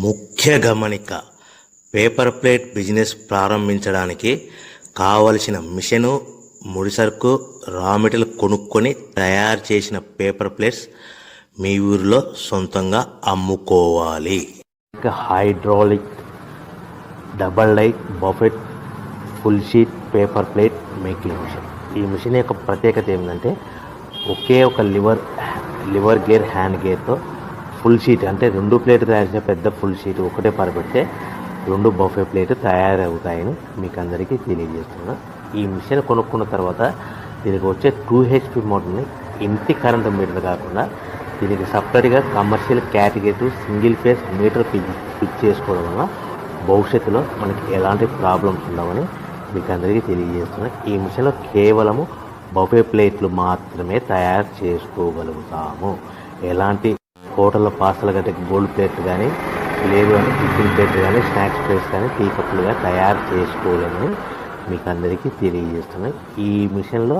ముఖ్య గమనిక: paper plate business ప్రారంభించడానికి కావలసిన మిషను, ముడిసరుకు, రా మెటీరియల్ కొనుక్కొని తయారు చేసిన పేపర్ ప్లేట్స్ మీ ఊరిలో సొంతంగా అమ్ముకోవాలి. Hydraulic double die buffet full sheet paper plate making machine. ఈ మిషన్ యొక్క ప్రత్యేకత ఏంటంటే ఒకే ఒక లివర్ గేర్, హ్యాండ్ గేర్తో ఫుల్ షీట్ అంటే 2 ప్లేట్లు తయారు చేసే పెద్ద ఫుల్ షీట్ ఒకటే పరబెడితే 2 బఫే ప్లేట్ తయారవుతాయని మీకు అందరికీ తెలియజేస్తున్నా. ఈ మిషన్ కొనుక్కున్న తర్వాత దీనికి వచ్చే 2 HP మోటార్ని ఇంటి కరెంటు మీటర్ కాకుండా దీనికి సపరేట్గా commercial category single phase metre fix చేసుకోవడం వల్ల భవిష్యత్తులో మనకి ఎలాంటి ప్రాబ్లమ్స్ ఉండవని మీకు అందరికీ తెలియజేస్తున్నా. ఈ మిషన్లో కేవలము బఫే ప్లేట్లు మాత్రమే తయారు చేసుకోగలుగుతాము. ఎలాంటి హోటల్లో పార్సల్ గట్టే గోల్డ్ ప్లేట్లు కానీ, లేదు అంటే టిఫిన్ ప్లేట్లు కానీ, స్నాక్స్ ప్లేట్స్ కానీ, టీ కప్పులుగా తయారు చేసుకోలేమని మీకు అందరికీ తెలియజేస్తున్నాయి. ఈ మిషన్లో